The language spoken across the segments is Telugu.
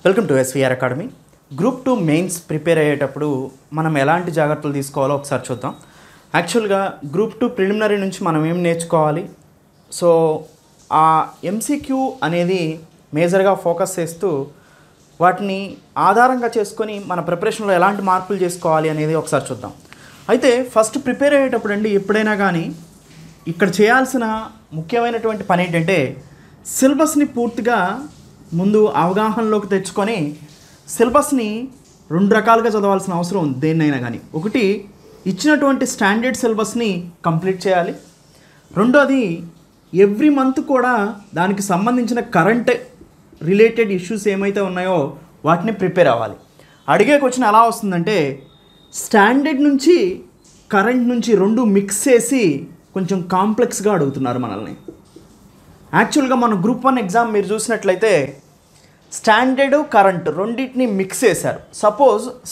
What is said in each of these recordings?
Welcome to SVR academy. Group 2 mains prepare అయ్యేటప్పుడు మనం ఎలాంటి జాగ్రత్తలు తీసుకోవాలో ఒకసారి చూద్దాం. యాక్చువల్గా గ్రూప్ 2 ప్రిలిమినరీ నుంచి మనం ఏం నేర్చుకోవాలి, సో ఆ ఎంసీక్యూ అనేది మేజర్గా ఫోకస్ చేస్తూ వాటిని ఆధారంగా చేసుకొని మన ప్రిపరేషన్లో ఎలాంటి మార్పులు చేసుకోవాలి అనేది ఒకసారి చూద్దాం. అయితే ఫస్ట్ ప్రిపేర్ అయ్యేటప్పుడు అండి ఎప్పుడైనా కానీ ఇక్కడ చేయాల్సిన ముఖ్యమైనటువంటి పని ఏంటంటే సిలబస్ని పూర్తిగా ముందు అవగాహనలోకి తెచ్చుకొని సిలబస్ని రెండు రకాలుగా చదవాల్సిన అవసరం ఉంది. దేన్నైనా కానీ ఒకటి ఇచ్చినటువంటి స్టాండర్డ్ సిలబస్ని కంప్లీట్ చేయాలి. రెండోది ఎవ్రీ మంత్ కూడా దానికి సంబంధించిన కరెంట్ రిలేటెడ్ ఇష్యూస్ ఏమైతే ఉన్నాయో వాటిని ప్రిపేర్ అవ్వాలి. అడిగే క్వశ్చన్ ఎలా వస్తుందంటే స్టాండర్డ్ నుంచి కరెంట్ నుంచి రెండు మిక్స్ చేసి కొంచెం కాంప్లెక్స్గా అడుగుతున్నారు మనల్ని. యాక్చువల్గా మన గ్రూప్ 1 ఎగ్జామ్ మీరు చూసినట్లయితే స్టాండర్డ్ కరెంట్ రెండింటిని మిక్స్ చేశారు.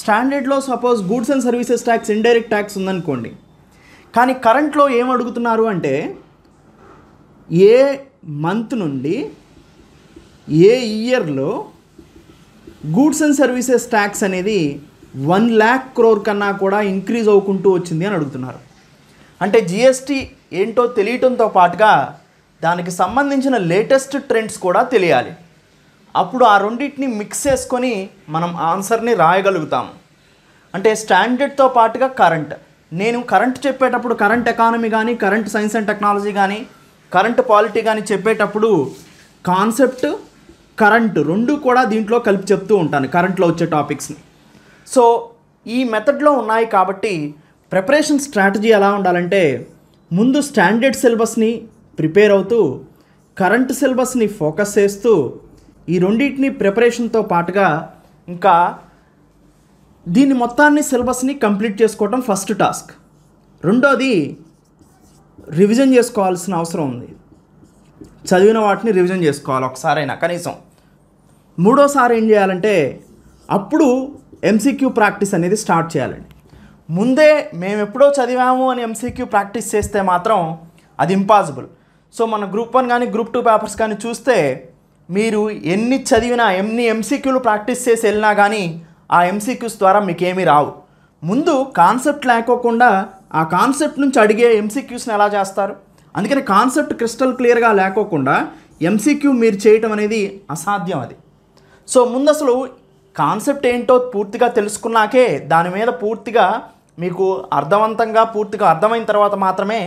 స్టాండర్డ్లో goods and services tax indirect tax ఉందనుకోండి, కానీ కరెంట్లో ఏం అడుగుతున్నారు అంటే ఏ మంత్ నుండి ఏ ఇయర్లో గూడ్స్ అండ్ సర్వీసెస్ ట్యాక్స్ అనేది 1 lakh crore కన్నా కూడా ఇంక్రీజ్ అవ్వుకుంటూ వచ్చింది అని అడుగుతున్నారు. అంటే జిఎస్టీ ఏంటో తెలియటంతో పాటుగా దానికి సంబంధించిన లేటెస్ట్ ట్రెండ్స్ కూడా తెలియాలి. అప్పుడు ఆ రెండింటిని మిక్స్ చేసుకొని మనం ఆన్సర్ని రాయగలుగుతాము. అంటే స్టాండర్డ్తో పాటుగా నేను కరెంట్ చెప్పేటప్పుడు కరెంట్ ఎకానమీ కానీ కరెంట్ సైన్స్ అండ్ టెక్నాలజీ కానీ కరెంట్ పాలిటీ కానీ చెప్పేటప్పుడు కాన్సెప్ట్ కరెంట్ రెండు కూడా దీంట్లో కలిపి చెప్తూ ఉంటాను కరెంట్లో వచ్చే టాపిక్స్ని. సో ఈ మెథడ్లో ఉన్నాయి కాబట్టి ప్రిపరేషన్ స్ట్రాటజీ ఎలా ఉండాలంటే ముందు స్టాండర్డ్ సిలబస్ని ప్రిపేర్ అవుతూ కరెంట్ సిలబస్ని ఫోకస్ చేస్తూ ఈ రెండింటిని ప్రిపరేషన్తో పాటుగా ఇంకా దీన్ని మొత్తాన్ని సిలబస్ని కంప్లీట్ చేసుకోవటం ఫస్ట్ టాస్క్. రెండోది రివిజన్ చేసుకోవాల్సిన అవసరం ఉంది. చదివిన వాటిని రివిజన్ చేసుకోవాలి ఒకసారైనా కనీసం. మూడోసారి ఏం చేయాలంటే అప్పుడు ఎంసీక్యూ ప్రాక్టీస్ అనేది స్టార్ట్ చేయాలండి. ముందే మేము ఎప్పుడో చదివాము అని ఎంసీక్యూ ప్రాక్టీస్ చేస్తే మాత్రం అది ఇంపాసిబుల్. సో మన గ్రూప్ 1 కానీ గ్రూప్ 2 పేపర్స్ కానీ చూస్తే మీరు ఎన్ని చదివినా ఎన్ని ఎంసీక్యూలు ప్రాక్టీస్ చేసి వెళ్ళినా కానీ ఆ ఎంసీక్యూస్ ద్వారా మీకు ఏమీ రావు. ముందు కాన్సెప్ట్ లేకోకుండా ఆ కాన్సెప్ట్ నుంచి అడిగే ఎంసీక్యూస్ని ఎలా చేస్తారు? అందుకని కాన్సెప్ట్ క్రిస్టల్ క్లియర్గా లేకోకుండా ఎంసీక్యూ మీరు చేయటం అనేది అసాధ్యం. అది సో ముందు అసలు కాన్సెప్ట్ ఏంటో పూర్తిగా తెలుసుకున్నాకే దాని మీద పూర్తిగా మీకు పూర్తిగా అర్థమైన తర్వాత మాత్రమే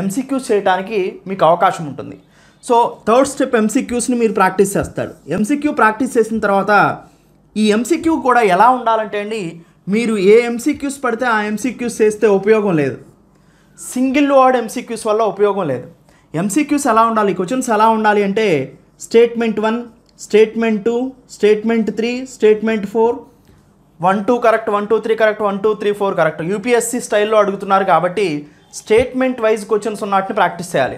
ఎంసీక్యూస్ చేయడానికి మీకు అవకాశం ఉంటుంది. సో థర్డ్ స్టెప్ ఎంసీక్యూస్ని మీరు ప్రాక్టీస్ చేస్తారు. ఎంసీక్యూ ప్రాక్టీస్ చేసిన తర్వాత ఈ ఎంసీక్యూ కూడా ఎలా ఉండాలంటే అండి మీరు ఏ ఎంసీక్యూస్ పడితే ఆ ఎంసీక్యూస్ చేస్తే ఉపయోగం లేదు. సింగిల్ వర్డ్ ఎంసీక్యూస్ వల్ల ఉపయోగం లేదు. ఎంసీక్యూస్ ఎలా ఉండాలి, క్వశ్చన్స్ ఎలా ఉండాలి అంటే statement 1, statement 2, statement 3, statement 4, 1 2 correct, 1 2 3 correct, 1 2 3 4 correct. UPSC స్టైల్లో అడుగుతున్నారు కాబట్టి స్టేట్మెంట్ వైజ్ క్వశ్చన్స్ ఉన్నట్టుని ప్రాక్టీస్ చేయాలి.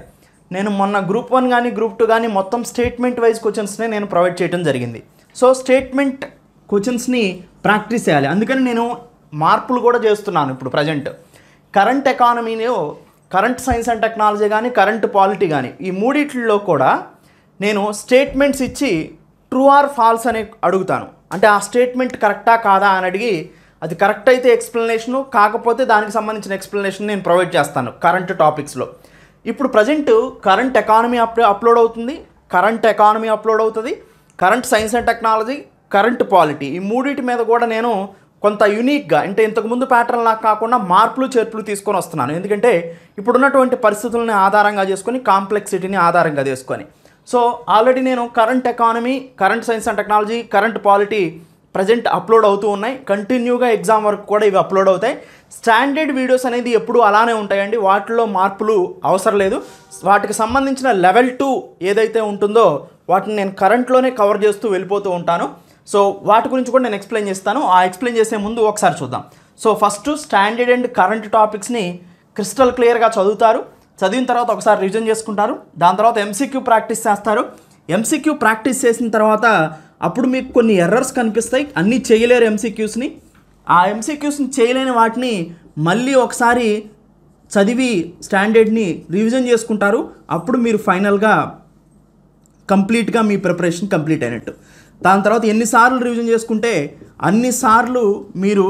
నేను మొన్న గ్రూప్ 1 కానీ గ్రూప్ 2 కానీ మొత్తం స్టేట్మెంట్ వైజ్ క్వశ్చన్స్నే నేను ప్రొవైడ్ చేయడం జరిగింది. సో స్టేట్మెంట్ క్వశ్చన్స్ని ప్రాక్టీస్ చేయాలి. అందుకని నేను మార్పులు కూడా చేస్తున్నాను. ఇప్పుడు ప్రజెంట్ కరెంట్ ఎకానమీలో కరెంట్ సైన్స్ అండ్ టెక్నాలజీ కానీ కరెంట్ పాలిటీ కానీ ఈ మూడిట్లో కూడా నేను స్టేట్మెంట్స్ ఇచ్చి ట్రూ ఆర్ ఫాల్స్ అని అడుగుతాను. అంటే ఆ స్టేట్మెంట్ కరెక్టా కాదా అని అడిగి అది కరెక్ట్ అయితే ఎక్స్ప్లెనేషను, కాకపోతే దానికి సంబంధించిన ఎక్స్ప్లెనేషన్ నేను ప్రొవైడ్ చేస్తాను కరెంట్ టాపిక్స్లో. ఇప్పుడు ప్రజెంట్ కరెంట్ ఎకానమీ అప్లోడ్ అవుతుంది, current science and technology, current polity ఈ మూడింటి మీద కూడా నేను కొంత యూనిక్గా అంటే ఇంతకుముందు ప్యాటర్న్ లాగా కాకుండా మార్పులు చేర్పులు తీసుకొని వస్తున్నాను. ఎందుకంటే ఇప్పుడున్నటువంటి పరిస్థితులని ఆధారంగా చేసుకొని కాంప్లెక్సిటీని ఆధారంగా చేసుకొని సో ఆల్రెడీ నేను current economy, current science and technology, current polity present upload అవుతూ ఉన్నాయి. కంటిన్యూగా ఎగ్జామ్ వరకు కూడా ఇవి అప్లోడ్ అవుతాయి. స్టాండర్డ్ వీడియోస్ అనేది ఎప్పుడు అలానే ఉంటాయండి, వాటిలో మార్పులు అవసరం లేదు. వాటికి సంబంధించిన లెవెల్ 2 ఏదైతే ఉంటుందో వాటిని నేను కరెంట్లోనే కవర్ చేస్తూ వెళ్ళిపోతూ ఉంటాను. సో వాటి గురించి కూడా నేను ఎక్స్ప్లెయిన్ చేస్తాను. ఆ ఎక్స్ప్లెయిన్ చేసే ముందు ఒకసారి చూద్దాం. So first standard and current టాపిక్స్ని క్రిస్టల్ క్లియర్గా చదువుతారు. చదివిన తర్వాత ఒకసారి రివిజన్ చేసుకుంటారు. దాని తర్వాత ఎంసీక్యూ ప్రాక్టీస్ చేస్తారు. ఎంసీక్యూ ప్రాక్టీస్ చేసిన తర్వాత అప్పుడు మీకు కొన్ని ఎర్రర్స్ కనిపిస్తాయి. అన్నీ చేయలేరు ఎంసీక్యూస్ని. ఆ ఎంసీక్యూస్ని చేయలేని వాటిని మళ్ళీ ఒకసారి చదివి స్టాండర్డ్ని రివిజన్ చేసుకుంటారు. అప్పుడు మీరు ఫైనల్గా కంప్లీట్గా మీ ప్రిపరేషన్ కంప్లీట్ అయినట్టు. దాని తర్వాత ఎన్నిసార్లు రివిజన్ చేసుకుంటే అన్నిసార్లు మీరు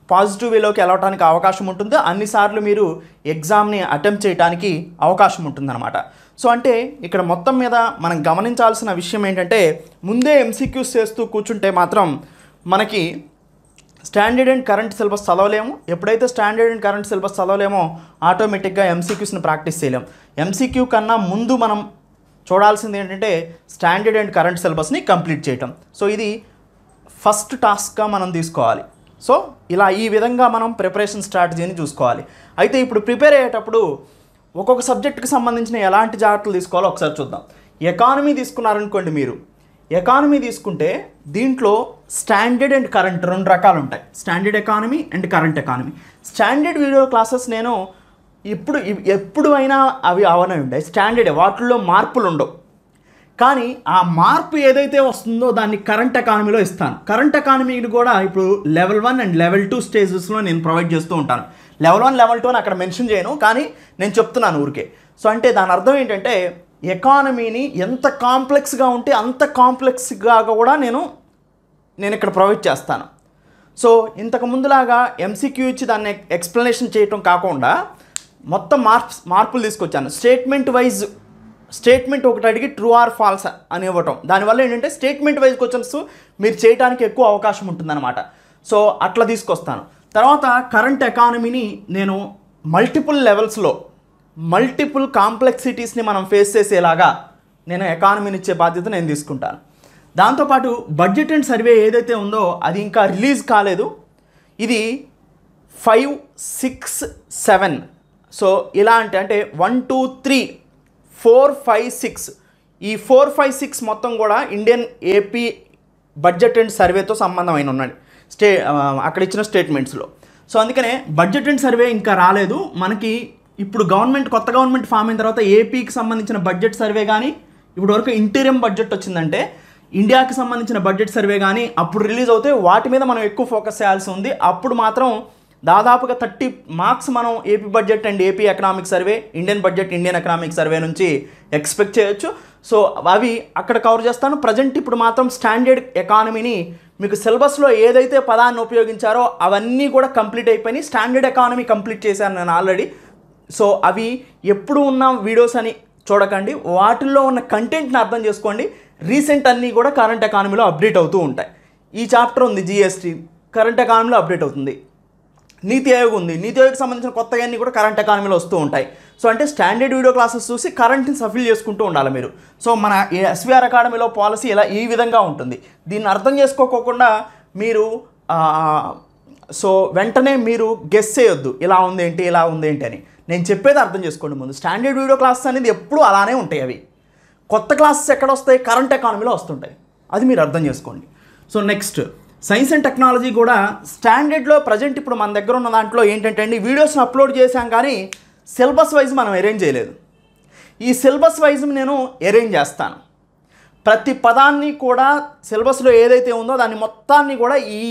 పాజిటివ్ వేలోకి వెళ్ళడానికి అవకాశం ఉంటుందో అన్నిసార్లు మీరు ఎగ్జామ్ని అటెంప్ట్ చేయడానికి అవకాశం ఉంటుందన్నమాట. సో అంటే ఇక్కడ మొత్తం మీద మనం గమనించాల్సిన విషయం ఏంటంటే ముందే ఎంసీక్యూస్ చేస్తూ కూర్చుంటే మాత్రం మనకి స్టాండర్డ్ అండ్ కరెంట్ సిలబస్ చదవలేము. ఎప్పుడైతే స్టాండర్డ్ అండ్ కరెంట్ సిలబస్ చదవలేమో ఆటోమేటిక్గా ఎంసీక్యూస్ని ప్రాక్టీస్ చేయలేము. ఎంసీక్యూ కన్నా ముందు మనం చూడాల్సింది ఏంటంటే స్టాండర్డ్ అండ్ కరెంట్ సిలబస్ని కంప్లీట్ చేయటం. సో ఇది ఫస్ట్ టాస్క్గా మనం తీసుకోవాలి. సో ఇలా ఈ విధంగా మనం ప్రిపరేషన్ స్ట్రాటజీని చూసుకోవాలి. అయితే ఇప్పుడు ప్రిపేర్ అయ్యేటప్పుడు ఒక్కొక్క సబ్జెక్టుకి సంబంధించిన ఎలాంటి జాగ్రత్తలు తీసుకోవాలో ఒకసారి చూద్దాం. ఎకానమీ తీసుకున్నారనుకోండి, మీరు ఎకానమీ తీసుకుంటే దీంట్లో స్టాండర్డ్ అండ్ కరెంట్ 2 రకాలు ఉంటాయి. Standard economy and current economy. Standard video classes నేను ఎప్పుడు అయినా అవి అవనే ఉంటాయి. స్టాండర్డ్ వాటిల్లో మార్పులు ఉండవు. కానీ ఆ మార్పు ఏదైతే వస్తుందో దాన్ని కరెంట్ ఎకానమీలో ఇస్తాను. కరెంట్ ఎకానమీని కూడా ఇప్పుడు లెవెల్ 1 అండ్ లెవెల్ 2 స్టేజెస్లో నేను ప్రొవైడ్ చేస్తూ ఉంటాను. లెవెల్ 1 లెవెల్ 2 అని అక్కడ మెన్షన్ చేయను, కానీ నేను చెప్తున్నాను ఊరికే. సో అంటే దాని అర్థం ఏంటంటే ఎకానమీని ఎంత కాంప్లెక్స్గా ఉంటే అంత కాంప్లెక్స్గా కూడా నేను ఇక్కడ ప్రొవైడ్ చేస్తాను. సో ఇంతకు ముందులాగా ఎంసీక్యూ ఇచ్చి దాన్ని ఎక్స్ప్లెనేషన్ చేయటం కాకుండా మొత్తం మార్పులు తీసుకొచ్చాను. స్టేట్మెంట్ ఒకటి అడిగి ట్రూ ఆర్ ఫాల్స్ అని ఇవ్వటం. దానివల్ల ఏంటంటే స్టేట్మెంట్ వైజ్ క్వశ్చన్స్ మీరు చేయడానికి ఎక్కువ అవకాశం ఉంటుందన్నమాట. సో అట్లా తీసుకొస్తాను. తర్వాత కరెంట్ ఎకానమీని నేను మల్టిపుల్ లెవెల్స్లో మల్టిపుల్ కాంప్లెక్సిటీస్ని మనం ఫేస్ చేసేలాగా నేను ఎకానమీని ఇచ్చే బాధ్యత నేను తీసుకుంటాను. దాంతోపాటు బడ్జెట్ అండ్ సర్వే ఏదైతే ఉందో అది ఇంకా రిలీజ్ కాలేదు. ఇది 5, 6, 7 సో ఇలా అంటే 1, 2, 3, 4, 5, 6 ఈ 4, 5, 6 మొత్తం కూడా ఇండియన్ ఏపీ బడ్జెట్ అండ్ సర్వేతో సంబంధమైన ఉన్నాయి అక్కడ ఇచ్చిన స్టేట్మెంట్స్లో. సో అందుకనే బడ్జెట్ అండ్ సర్వే ఇంకా రాలేదు మనకి. ఇప్పుడు కొత్త గవర్నమెంట్ ఫామ్ అయిన తర్వాత ఏపీకి సంబంధించిన బడ్జెట్ సర్వే కానీ ఇప్పుడు వరకు ఇంటీరియం బడ్జెట్ వచ్చిందంటే ఇండియాకి సంబంధించిన బడ్జెట్ సర్వే కానీ అప్పుడు రిలీజ్ అవుతే వాటి మీద మనం ఎక్కువ ఫోకస్ చేయాల్సి ఉంది. అప్పుడు మాత్రం దాదాపుగా 30 మార్క్స్ మనం AP budget and AP economic survey, Indian budget, Indian economic survey నుంచి ఎక్స్పెక్ట్ చేయొచ్చు. సో అవి అక్కడ కవర్ చేస్తాను. ప్రజెంట్ ఇప్పుడు మాత్రం స్టాండర్డ్ ఎకానమీని మీకు సిలబస్లో ఏదైతే పదాన్ని ఉపయోగించారో అవన్నీ కూడా కంప్లీట్ అయిపోయినాయి. స్టాండర్డ్ ఎకానమీ కంప్లీట్ చేశాను నేను ఆల్రెడీ. సో అవి ఎప్పుడు ఉన్న వీడియోస్ అని చూడకండి, వాటిల్లో ఉన్న కంటెంట్ని అర్థం చేసుకోండి. రీసెంట్ అన్నీ కూడా కరెంట్ ఎకానమీలో అప్డేట్ అవుతూ ఉంటాయి. ఈ చాప్టర్ ఉంది జిఎస్టీ, కరెంట్ ఎకానమీలో అప్డేట్ అవుతుంది. నీతి ఆయోగ్ ఉంది, నీతి ఆయోగ్కి సంబంధించిన కొత్తగా అన్నీ కూడా కరెంట్ ఎకానమీలో వస్తూ ఉంటాయి. సో అంటే స్టాండర్డ్ వీడియో క్లాసెస్ చూసి కరెంట్ని సఫిల్ చేసుకుంటూ ఉండాలి మీరు. సో మన ఎస్విఆర్ అకాడమీలో పాలసీ ఈ విధంగా ఉంటుంది. దీన్ని అర్థం చేసుకోకుండా మీరు సో వెంటనే మీరు గెస్ చేయొద్దు ఇలా ఉందేంటి అని. నేను చెప్పేది అర్థం చేసుకోండి ముందు. స్టాండర్డ్ వీడియో క్లాసెస్ అనేది ఎప్పుడు అలానే ఉంటాయి. అవి కొత్త క్లాసెస్ ఎక్కడ వస్తాయి? కరెంట్ ఎకానమీలో వస్తుంటాయి. అది మీరు అర్థం చేసుకోండి. So next science and technology కూడా స్టాండర్డ్లో ప్రజెంట్ ఇప్పుడు మన దగ్గర ఉన్న దాంట్లో ఏంటంటే అండి వీడియోస్ని అప్లోడ్ చేశాం కానీ సిలబస్ వైజ్ మనం అరేంజ్ చేయలేదు. ఈ సిలబస్ వైజ్ నేను అరేంజ్ చేస్తాను. ప్రతి పదాన్ని కూడా సిలబస్లో ఏదైతే ఉందో దాన్ని మొత్తాన్ని కూడా ఈ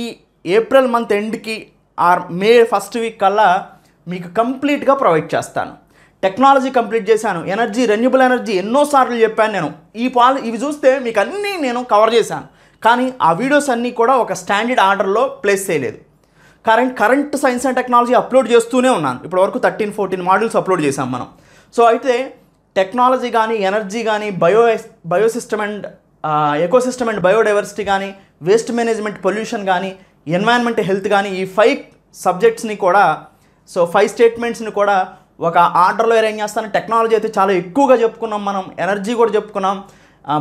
ఏప్రిల్ మంత్ ఎండ్కి ఆర్ మే ఫస్ట్ వీక్ కల్లా మీకు కంప్లీట్గా ప్రొవైడ్ చేస్తాను. టెక్నాలజీ కంప్లీట్ చేశాను. ఎనర్జీ, రెన్యూబుల్ ఎనర్జీ ఎన్నోసార్లు చెప్పాను నేను. ఇవి చూస్తే మీకు అన్నీ నేను కవర్ చేశాను. కానీ ఆ వీడియోస్ అన్నీ కూడా ఒక స్టాండర్డ్ ఆర్డర్లో ప్లేస్ చేయలేదు. Current science and technology upload చేస్తూనే ఉన్నాను. ఇప్పటి వరకు 13-14 మాడ్యూల్స్ అప్లోడ్ చేశాం మనం. సో అయితే టెక్నాలజీ కానీ, ఎనర్జీ కానీ, బయోసిస్టమ్ అండ్ ఎకోసిస్టమ్ అండ్ బయోడైవర్సిటీ కానీ, వేస్ట్ మేనేజ్మెంట్, పొల్యూషన్ కానీ, ఎన్వైరన్మెంట్, హెల్త్ కానీ ఈ 5 సబ్జెక్ట్స్ని కూడా 5 స్టేట్మెంట్స్ని కూడా ఒక ఆర్డర్లో అరేంజ్ చేస్తాను. టెక్నాలజీ అయితే చాలా ఎక్కువగా చెప్పుకున్నాం మనం, ఎనర్జీ కూడా చెప్పుకున్నాం,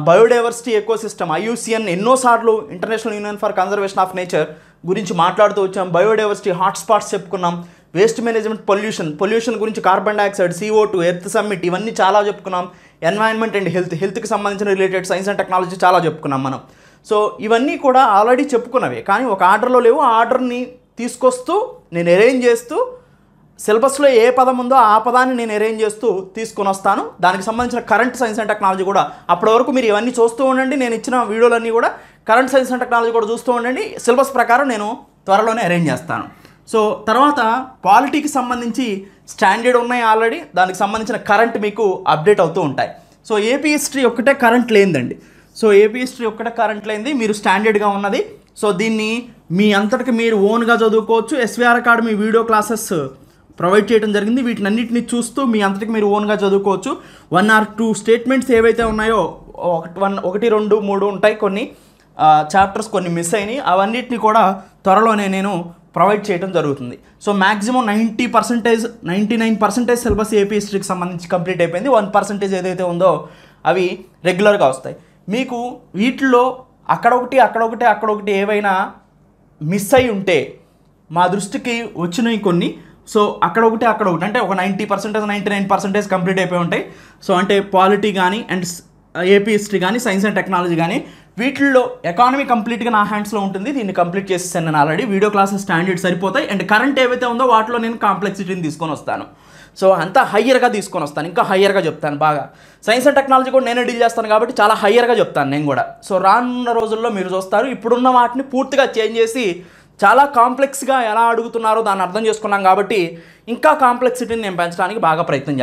బయోడైవర్సిటీ, ఎకోసిస్టమ్, IUCN ఎన్నోసార్లు international union for conservation of nature గురించి మాట్లాడుతూ వచ్చాం. బయోడైవర్సిటీ హాట్స్పాట్స్ చెప్పుకున్నాం. వేస్ట్ మేనేజ్మెంట్, పొల్యూషన్ గురించి carbon dioxide, CO2, earth summit ఇవన్నీ చాలా చెప్పుకున్నాం. ఎన్వైరన్మెంట్ అండ్ హెల్త్కి సంబంధించిన రిలేటెడ్ సైన్స్ అండ్ టెక్నాలజీ చాలా చెప్పుకున్నాం మనం. సో ఇవన్నీ కూడా ఆల్రెడీ చెప్పుకున్నవే కానీ ఒక ఆర్డర్లో లేవు. ఆ ఆర్డర్ని తీసుకొస్తూ నేను అరేంజ్ చేస్తూ సిలబస్లో ఏ పదం ఉందో ఆ పదాన్ని నేను అరేంజ్ చేస్తూ తీసుకొని వస్తాను. దానికి సంబంధించిన కరెంట్ సైన్స్ అండ్ టెక్నాలజీ కూడా అప్పటి వరకు మీరు ఇవన్నీ చూస్తూ ఉండండి. నేను ఇచ్చిన వీడియోలన్నీ కూడా కరెంట్ సైన్స్ అండ్ టెక్నాలజీ కూడా చూస్తూ ఉండండి. సిలబస్ ప్రకారం నేను త్వరలోనే అరేంజ్ చేస్తాను. సో తర్వాత పాలిటీకి సంబంధించి స్టాండర్డ్ ఉన్నాయి ఆల్రెడీ, దానికి సంబంధించిన కరెంట్ మీకు అప్డేట్ అవుతూ ఉంటాయి. సో ఏపీ హిస్టరీ ఒక్కటే కరెంట్ లేదండి. సో ఏపీ హిస్టరీ ఒక్కటే కరెంట్ లేనిది మీరు స్టాండర్డ్గా ఉన్నది. సో దీన్ని మీ అంతటికి మీరు ఓన్గా చదువుకోవచ్చు. SVR academy video classes provide చేయడం జరిగింది. వీటినన్నింటినీ చూస్తూ మీ అంతటికి మీరు ఓన్గా చదువుకోవచ్చు. 1 or 2 స్టేట్మెంట్స్ ఏవైతే ఉన్నాయో 1, 2, 3 ఉంటాయి. కొన్ని చాప్టర్స్ కొన్ని మిస్ అయినాయి. అవన్నిటిని కూడా త్వరలోనే నేను ప్రొవైడ్ చేయడం జరుగుతుంది. సో మ్యాక్సిమం 90%, 99% సిలబస్ ఏపీ హిస్టరీకి సంబంధించి కంప్లీట్ అయిపోయింది. 1% ఏదైతే ఉందో అవి రెగ్యులర్గా వస్తాయి. మీకు వీటిల్లో అక్కడొకటి ఏవైనా మిస్ అయి ఉంటే మా దృష్టికి వచ్చినవి కొన్ని. సో అక్కడొకటి అంటే ఒక 90%, 99% కంప్లీట్ అయిపోయి ఉంటాయి. సో అంటే పాలిటీ కానీ అండ్ ఏపీ హిస్టరీ కానీ సైన్స్ అండ్ టెక్నాలజీ కానీ వీటిల్లో ఎకానమీ కంప్లీట్గా నా హ్యాండ్స్లో ఉంటుంది. దీన్ని కంప్లీట్ చేసేసాను నేను ఆల్రెడీ. వీడియో క్లాసెస్ స్టాండర్డ్ సరిపోతాయి. అండ్ కరెంట్ ఏవైతే ఉందో వాటిలో నేను కాంప్లెక్సిటీని తీసుకొని వస్తాను. సో అంతా హయ్యర్గా తీసుకొని వస్తాను, ఇంకా హయ్యర్గా చెప్తాను బాగా. సైన్స్ అండ్ టెక్నాలజీ కూడా నేనే డీల్ చేస్తాను కాబట్టి చాలా హయ్యర్గా చెప్తాను నేను కూడా. సో రానున్న రోజుల్లో మీరు చూస్తారు ఇప్పుడున్న వాటిని పూర్తిగా చేంజ్ చేసి చాలా కాంప్లెక్స్గా ఎలా అడుగుతున్నారో దాన్ని అర్థం చేసుకున్నాం కాబట్టి ఇంకా కాంప్లెక్సిటీని నేను పెంచడానికి బాగా ప్రయత్నం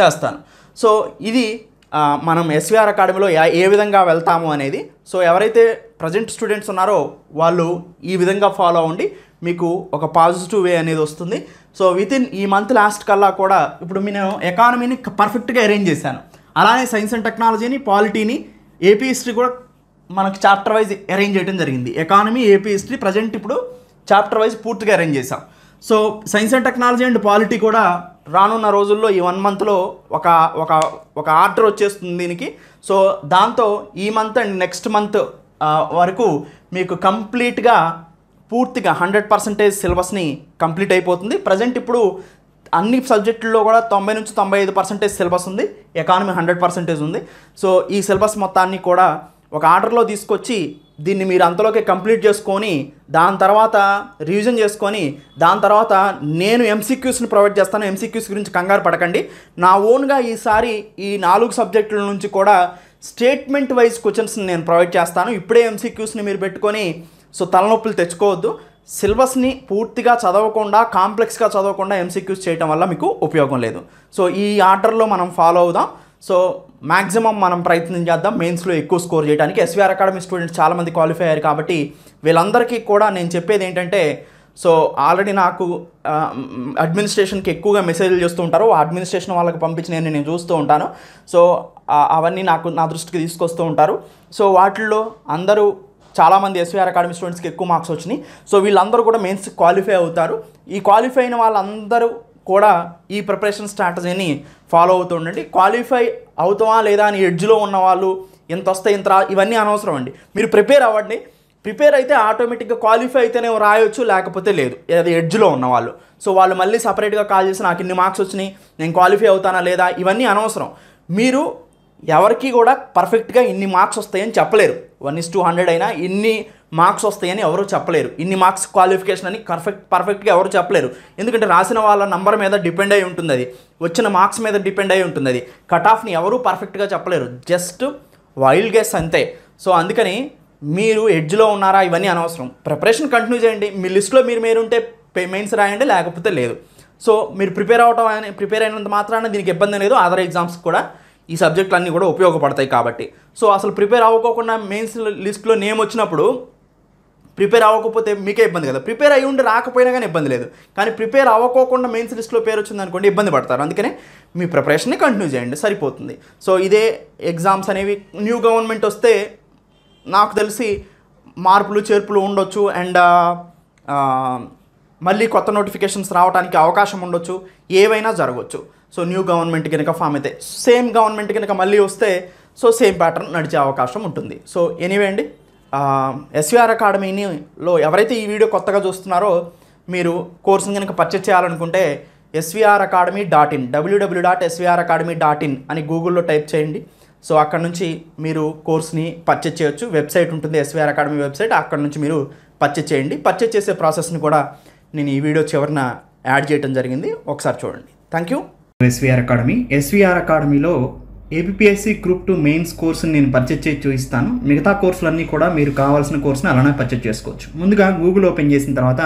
చేస్తాను. సో ఇది మనం ఎస్విఆర్ అకాడమీలో ఏ విధంగా వెళ్తాము అనేది. సో ఎవరైతే ప్రజెంట్ స్టూడెంట్స్ ఉన్నారో వాళ్ళు ఈ విధంగా ఫాలో అవ్వండి, మీకు ఒక పాజిటివ్ వే అనేది వస్తుంది. సో వితిన్ ఈ మంత్ లాస్ట్ కల్లా కూడా ఇప్పుడు నేను ఎకానమీని పర్ఫెక్ట్గా అరేంజ్ చేశాను. అలానే సైన్స్ అండ్ టెక్నాలజీని, పాలిటీని, ఏపీ హిస్టరీ కూడా మనకు చాప్టర్ వైజ్ అరేంజ్ చేయడం జరిగింది. ఎకానమీ, ఏపీ హిస్టరీ ప్రజెంట్ ఇప్పుడు చాప్టర్ వైజ్ పూర్తిగా అరేంజ్ చేశాం. So science and technology and polity కూడా రానున్న రోజుల్లో ఈ 1 monthలో ఒక ఆర్డర్ వచ్చేస్తుంది దీనికి. సో దాంతో ఈ మంత్ అండ్ నెక్స్ట్ మంత్ వరకు మీకు కంప్లీట్గా పూర్తిగా 100% సిలబస్ని కంప్లీట్ అయిపోతుంది. ప్రజెంట్ ఇప్పుడు అన్ని సబ్జెక్టుల్లో కూడా 90 నుంచి 95% సిలబస్ ఉంది. ఎకానమీ 100% ఉంది. సో ఈ సిలబస్ మొత్తాన్ని కూడా ఒక ఆర్డర్లో తీసుకొచ్చి దీన్ని మీరు అంతలోకి కంప్లీట్ చేసుకొని దాని తర్వాత రివిజన్ చేసుకొని దాని తర్వాత నేను ఎంసీక్యూస్ని ప్రొవైడ్ చేస్తాను. ఎంసీక్యూస్ గురించి కంగారు పడకండి. నా ఓన్గా ఈసారి ఈ 4 సబ్జెక్టుల నుంచి కూడా స్టేట్మెంట్ వైజ్ క్వశ్చన్స్ని నేను ప్రొవైడ్ చేస్తాను. ఇప్పుడే ఎంసీక్యూస్ని మీరు పెట్టుకొని సో తలనొప్పులు తెచ్చుకోవద్దు. సిలబస్ని పూర్తిగా చదవకుండా, కాంప్లెక్స్గా చదవకుండా ఎంసీక్యూస్ చేయడం వల్ల మీకు ఉపయోగం లేదు. సో ఈ ఆర్డర్లో మనం ఫాలో అవుదాం. సో మ్యాక్సిమం మనం ప్రయత్నం చేద్దాం మెయిన్స్లో ఎక్కువ స్కోర్ చేయడానికి. ఎస్విఆర్ అకాడమీ స్టూడెంట్స్ చాలామంది క్వాలిఫై అయ్యారు కాబట్టి వీళ్ళందరికీ కూడా నేను చెప్పేది ఏంటంటే, సో ఆల్రెడీ నాకు అడ్మినిస్ట్రేషన్కి ఎక్కువగా మెసేజ్లు చేస్తూ ఉంటారు. అడ్మినిస్ట్రేషన్ వాళ్ళకి పంపించి నేను చూస్తూ ఉంటాను. సో అవన్నీ నా దృష్టికి తీసుకొస్తూ ఉంటారు. సో వాటిల్లో అందరూ చాలామంది ఎస్విఆర్ అకాడమీ స్టూడెంట్స్కి ఎక్కువ మార్క్స్ వచ్చినాయి. సో వీళ్ళందరూ కూడా మెయిన్స్ క్వాలిఫై అవుతారు. ఈ క్వాలిఫై అయిన వాళ్ళందరూ కూడా ఈ ప్రిపరేషన్ స్ట్రాటజీని ఫాలో అవుతూ ఉండండి. క్వాలిఫై అవుతావా లేదా అని ఎడ్జ్లో ఉన్న వాళ్ళు ఎంత వస్తాయి ఇంత ఇవన్నీ అనవసరం అండి. మీరు ప్రిపేర్ అవ్వండి. ప్రిపేర్ అయితే ఆటోమేటిక్గా క్వాలిఫై అయితేనే రాయొచ్చు, లేకపోతే లేదు. అది ఎడ్జ్లో ఉన్నవాళ్ళు. సో వాళ్ళు మళ్ళీ సపరేట్గా కాల్ చేసి నాకు ఇన్ని మార్క్స్ వచ్చినాయి, నేను క్వాలిఫై అవుతానా లేదా, ఇవన్నీ అనవసరం. మీరు ఎవరికి కూడా పర్ఫెక్ట్గా ఇన్ని మార్క్స్ వస్తాయని చెప్పలేరు. 1:100 అయినా ఇన్ని మార్క్స్ వస్తాయని ఎవరు చెప్పలేరు. ఇన్ని మార్క్స్ క్వాలిఫికేషన్ అని పర్ఫెక్ట్గా ఎవరు చెప్పలేరు. ఎందుకంటే రాసిన వాళ్ళ నంబర్ మీద డిపెండ్ అయి ఉంటుంది, అది వచ్చిన మార్క్స్ మీద డిపెండ్ అయి ఉంటుంది. అది కట్ ఆఫ్ని ఎవరు పర్ఫెక్ట్గా చెప్పలేరు, జస్ట్ వైల్డ్ గెస్ అంతే. సో అందుకని మీరు ఎడ్జ్లో ఉన్నారా ఇవన్నీ అనవసరం. ప్రిపరేషన్ కంటిన్యూ చేయండి. మీ లిస్ట్లో మీరు ఉంటే మెయిన్స్ రాయండి, లేకపోతే లేదు. సో మీరు ప్రిపేర్ అయినంత మాత్రాన దీనికి ఇబ్బంది లేదు. అదర్ ఎగ్జామ్స్ కూడా ఈ సబ్జెక్టులు అన్నీ కూడా ఉపయోగపడతాయి కాబట్టి. సో అసలు ప్రిపేర్ అవ్వకోకుండా మెయిన్స్ లిస్ట్లో నేమ్ వచ్చినప్పుడు ప్రిపేర్ అవ్వకపోతే మీకే ఇబ్బంది కదా. ప్రిపేర్ అయ్యి ఉండి రాకపోయినా కానీ ఇబ్బంది లేదు, కానీ ప్రిపేర్ అవ్వకోకుండా మెయిన్స్ లిస్ట్లో పేరు వచ్చింది అనుకోండి ఇబ్బంది పడతారు. అందుకనే మీ ప్రిపరేషన్ని కంటిన్యూ చేయండి, సరిపోతుంది. సో ఇదే ఎగ్జామ్స్ అనేవి న్యూ గవర్నమెంట్ వస్తే నాకు తెలిసి మార్పులు చేర్పులు ఉండొచ్చు. అండ్ మళ్ళీ కొత్త నోటిఫికేషన్స్ రావడానికి అవకాశం ఉండొచ్చు, ఏవైనా జరగవచ్చు. సో న్యూ గవర్నమెంట్ కనుక ఫామ్ అయితే, సేమ్ గవర్నమెంట్ కనుక మళ్ళీ వస్తే సో సేమ్ ప్యాటర్న్ నడిచే అవకాశం ఉంటుంది. సో ఎనీవే అండి, ఎస్విఆర్ అకాడమీలో ఎవరైతే ఈ వీడియో కొత్తగా చూస్తున్నారో మీరు కోర్సుని కనుక పర్చేస్ చేయాలనుకుంటే svracademy.in www.svracademy.in అని గూగుల్లో టైప్ చేయండి. సో అక్కడ నుంచి మీరు కోర్స్ని పర్చేస్ చేయొచ్చు. వెబ్సైట్ ఉంటుంది, ఎస్విఆర్ అకాడమీ వెబ్సైట్. అక్కడ నుంచి మీరు పర్చేస్ చేయండి. పర్చేస్ చేసే ప్రాసెస్ని కూడా నేను ఈ వీడియో చివరిన యాడ్ చేయడం జరిగింది, ఒకసారి చూడండి. Thank you. ఎస్విఆర్ అకాడమీలో ఏపీఎస్సీ గ్రూప్ 2 మెయిన్స్ కోర్సుని నేను పర్చేస్ చేసి చూపిస్తాను. మిగతా కోర్సులన్నీ కూడా మీరు కావాల్సిన కోర్సుని అలానే పర్చేస్ చేసుకోవచ్చు. ముందుగా గూగుల్ ఓపెన్ చేసిన తర్వాత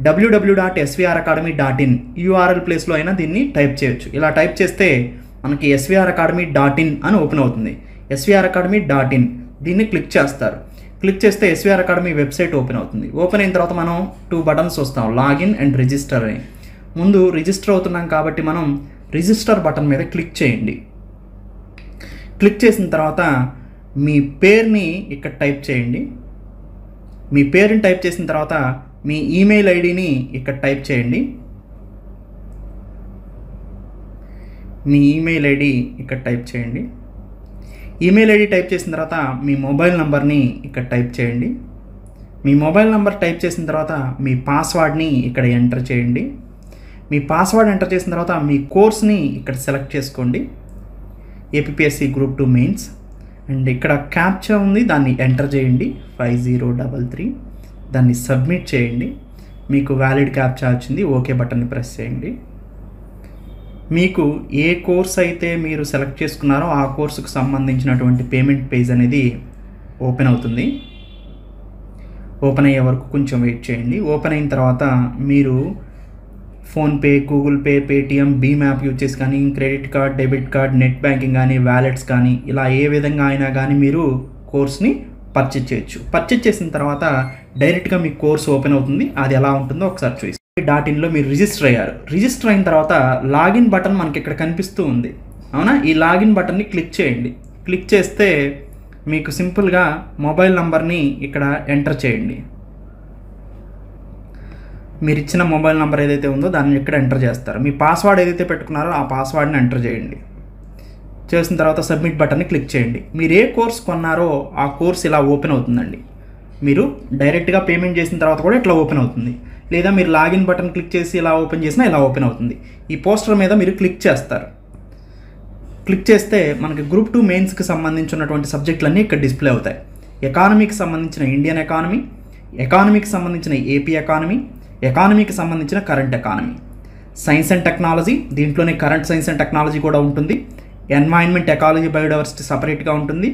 www.svracademy.in యూఆర్ఎల్ ప్లేస్లో అయినా దీన్ని టైప్ చేయొచ్చు. ఇలా టైప్ చేస్తే మనకి svracademy.in అని ఓపెన్ అవుతుంది. svracademy.in దీన్ని క్లిక్ చేస్తారు. క్లిక్ చేస్తే ఎస్విఆర్ అకాడమీ వెబ్సైట్ ఓపెన్ అవుతుంది. ఓపెన్ అయిన తర్వాత మనం 2 బటన్స్ వస్తాం, లాగిన్ అండ్ రిజిస్టర్ అని. ముందు రిజిస్టర్ అవుతున్నాం కాబట్టి మనం రిజిస్టర్ బటన్ మీద క్లిక్ చేయండి. క్లిక్ చేసిన తర్వాత మీ పేరుని ఇక్కడ టైప్ చేయండి. మీ పేరుని టైప్ చేసిన తర్వాత మీ ఈమెయిల్ ఐడిని ఇక్కడ టైప్ చేయండి. మీ ఈమెయిల్ ఐడి ఇక్కడ టైప్ చేయండి. ఈమెయిల్ ఐడి టైప్ చేసిన తర్వాత మీ మొబైల్ నెంబర్ని ఇక్కడ టైప్ చేయండి. మీ మొబైల్ నెంబర్ టైప్ చేసిన తర్వాత మీ పాస్వర్డ్ని ఇక్కడ ఎంటర్ చేయండి. మీ పాస్వర్డ్ ఎంటర్ చేసిన తర్వాత మీ కోర్స్ని ఇక్కడ సెలెక్ట్ చేసుకోండి, ఏపీఎస్సి గ్రూప్ 2 మెయిన్స్. అండ్ ఇక్కడ క్యాప్చా ఉంది, దాన్ని ఎంటర్ చేయండి 5033. దాన్ని సబ్మిట్ చేయండి. మీకు వ్యాలిడ్ క్యాప్చా వచ్చింది, ఓకే బటన్ని ప్రెస్ చేయండి. మీకు ఏ కోర్స్ అయితే మీరు సెలెక్ట్ చేసుకున్నారో ఆ కోర్సుకు సంబంధించినటువంటి పేమెంట్ పేజ్ అనేది ఓపెన్ అవుతుంది. ఓపెన్ అయ్యే వరకు కొంచెం వెయిట్ చేయండి. ఓపెన్ అయిన తర్వాత మీరు ఫోన్పే, గూగుల్ పే, పేటిఎం, భీమ్ యాప్ యూజ్ చేసి కానీ, credit card, debit card, net banking కానీ, వ్యాలెట్స్ కానీ, ఇలా ఏ విధంగా అయినా కానీ మీరు కోర్స్ని పర్చేజ్ చేయొచ్చు. పర్చేజ్ చేసిన తర్వాత డైరెక్ట్గా మీ కోర్స్ ఓపెన్ అవుతుంది. అది ఎలా ఉంటుందో ఒకసారి చూసి .inలో మీరు రిజిస్టర్ అయ్యారు. రిజిస్టర్ అయిన తర్వాత లాగిన్ బటన్ మనకి ఇక్కడ కనిపిస్తూ ఉంది, అవునా? ఈ లాగిన్ బటన్ని క్లిక్ చేయండి. క్లిక్ చేస్తే మీకు సింపుల్గా మొబైల్ నంబర్ని ఇక్కడ ఎంటర్ చేయండి. మీరు ఇచ్చిన మొబైల్ నెంబర్ ఏదైతే ఉందో దాన్ని ఇక్కడ ఎంటర్ చేస్తారు. మీ పాస్వర్డ్ ఏదైతే పెట్టుకున్నారో ఆ పాస్వర్డ్ని ఎంటర్ చేయండి. చేసిన తర్వాత సబ్మిట్ బటన్ని క్లిక్ చేయండి. మీరు ఏ కోర్స్ కొన్నారో ఆ కోర్స్ ఇలా ఓపెన్ అవుతుందండి. మీరు డైరెక్ట్గా పేమెంట్ చేసిన తర్వాత కూడా ఇట్లా ఓపెన్ అవుతుంది, లేదా మీరు లాగిన్ బటన్ క్లిక్ చేసి ఇలా ఓపెన్ చేసినా ఇలా ఓపెన్ అవుతుంది. ఈ పోస్టర్ మీద మీరు క్లిక్ చేస్తారు. క్లిక్ చేస్తే మనకి గ్రూప్ 2 మెయిన్స్కి సంబంధించినటువంటి సబ్జెక్టులన్నీ ఇక్కడ డిస్ప్లే అవుతాయి. ఎకానమీకి సంబంధించిన ఇండియన్ ఎకానమీ, ఎకానమీకి సంబంధించిన ఏపీ ఎకానమీ, ఎకానమీకి సంబంధించిన current economy, science and technology, దీంట్లోనే కరెంట్ సైన్స్ అండ్ టెక్నాలజీ కూడా ఉంటుంది. ఎన్వైరన్మెంట్, ఎకాలజీ, బయోడైవర్సిటీ సపరేట్గా ఉంటుంది.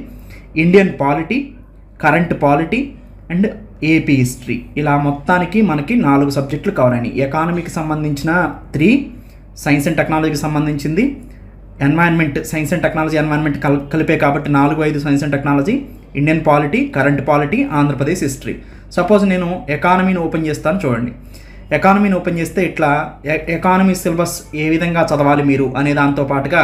Indian polity, current polity and AP history, ఇలా మొత్తానికి మనకి 4 సబ్జెక్టులు కవర్ అయినాయి. ఎకానమీకి సంబంధించిన 3, సైన్స్ అండ్ టెక్నాలజీకి సంబంధించింది, environment, science and technology, environment కలిపే కాబట్టి 4-5 science and technology, Indian polity, current polity, Andhra Pradesh history. Suppose నేను ఎకానమీని ఓపెన్ చేస్తాను, చూడండి. ఎకానమీని ఓపెన్ చేస్తే ఇట్లా ఎకానమీ సిలబస్ ఏ విధంగా చదవాలి మీరు అనే దాంతో పాటుగా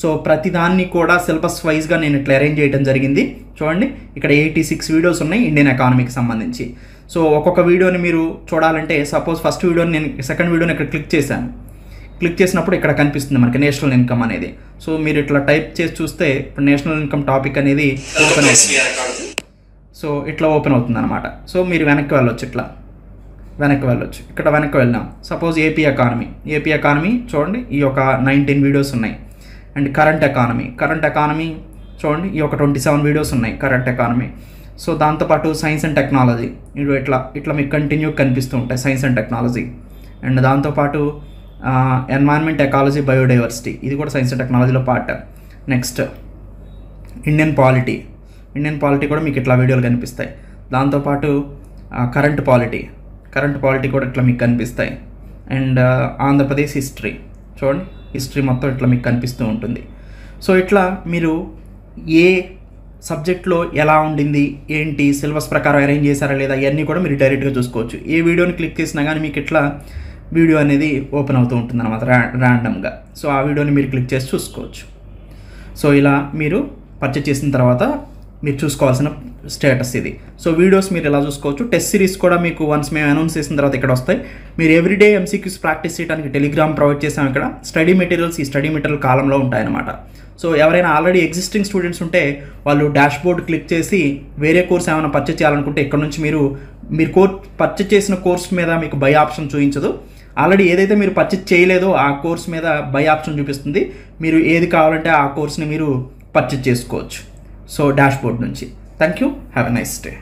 సో ప్రతిదాన్ని కూడా సిలబస్ వైజ్గా నేను ఇట్లా అరేంజ్ చేయడం జరిగింది. చూడండి, ఇక్కడ 86 వీడియోస్ ఉన్నాయి ఇండియన్ ఎకానమీకి సంబంధించి. సో ఒక్కొక్క వీడియోని మీరు చూడాలంటే సపోజ్ ఫస్ట్ వీడియోని నేను సెకండ్ వీడియోని ఇక్కడ క్లిక్ చేశాను. క్లిక్ చేసినప్పుడు ఇక్కడ కనిపిస్తుంది మనకి నేషనల్ ఇన్కమ్ అనేది. సో మీరు ఇట్లా టైప్ చేసి చూస్తే ఇప్పుడు నేషనల్ ఇన్కమ్ టాపిక్ అనేది ఓపెన్ అవుతుంది. సో ఇట్లా ఓపెన్ అవుతుంది అనమాట. సో మీరు వెనక్కి వెళ్ళొచ్చు, ఇట్లా వెనక్కి వెళ్ళొచ్చు. ఇక్కడ వెనక్కి వెళ్దాం. సపోజ్ ఏపీ ఎకానమీ చూడండి, ఈ యొక్క 19 వీడియోస్ ఉన్నాయి. అండ్ కరెంట్ ఎకానమీ చూడండి, ఈ యొక్క 27 వీడియోస్ ఉన్నాయి కరెంట్ ఎకానమీ. సో దాంతోపాటు సైన్స్ అండ్ టెక్నాలజీ, ఇటు ఇట్లా మీకు కంటిన్యూ కనిపిస్తూ ఉంటాయి సైన్స్ అండ్ టెక్నాలజీ. అండ్ దాంతోపాటు ఎన్వైరన్మెంట్, ఎకాలజీ, బయోడైవర్సిటీ, ఇది కూడా సైన్స్ అండ్ టెక్నాలజీలో పార్ట్. నెక్స్ట్ ఇండియన్ పాలిటీ కూడా మీకు ఇట్లా వీడియోలు కనిపిస్తాయి. దాంతోపాటు కరెంట్ పాలిటీ కూడా ఇట్లా మీకు కనిపిస్తాయి. అండ్ ఆంధ్రప్రదేశ్ హిస్టరీ చూడండి, హిస్టరీ మొత్తం ఇట్లా మీకు కనిపిస్తూ ఉంటుంది. సో ఇట్లా మీరు ఏ సబ్జెక్ట్లో ఎలా ఉండింది, ఏంటి, సిలబస్ ప్రకారం అరేంజ్ చేశారా లేదా, ఇవన్నీ కూడా మీరు డైరెక్ట్గా చూసుకోవచ్చు. ఏ వీడియోని క్లిక్ చేసినా కానీ మీకు ఇట్లా వీడియో అనేది ఓపెన్ అవుతూ ఉంటుంది అనమాట ర్యాండమ్గా. సో ఆ వీడియోని మీరు క్లిక్ చేసి చూసుకోవచ్చు. సో ఇలా మీరు పర్చేజ్ చేసిన తర్వాత మీరు చూసుకోవాల్సిన స్టేటస్ ఇది. సో వీడియోస్ మీరు ఎలా చూసుకోవచ్చు. టెస్ట్ సిరీస్ కూడా మీకు వన్స్ మేము అనౌన్స్ చేసిన తర్వాత ఇక్కడ వస్తాయి. మీరు ఎవ్రీడే ఎంసీక్యూస్ ప్రాక్టీస్ చేయడానికి టెలిగ్రామ్ ప్రొవైడ్ చేసాం. ఇక్కడ స్టడీ మెటీరియల్స్ ఈ స్టడీ మెటీరియల్ కాలంలో ఉంటాయన్నమాట. సో ఎవరైనా ఆల్రెడీ ఎగ్జిస్టింగ్ స్టూడెంట్స్ ఉంటే వాళ్ళు డాష్ బోర్డ్ క్లిక్ చేసి వేరే కోర్స్ ఏమైనా పర్చేజ్ చేయాలనుకుంటే ఇక్కడ నుంచి మీరు పర్చేజ్ చేసిన కోర్స్ మీద మీకు బై ఆప్షన్ చూపించదు. ఆల్రెడీ ఏదైతే మీరు పర్చేజ్ చేయలేదో ఆ కోర్స్ మీద బై ఆప్షన్ చూపిస్తుంది. మీరు ఏది కావాలంటే ఆ కోర్స్ని మీరు పర్చేజ్ చేసుకోవచ్చు. సో డాష్ బోర్డ్ నుంచి. Thank you, have a nice day.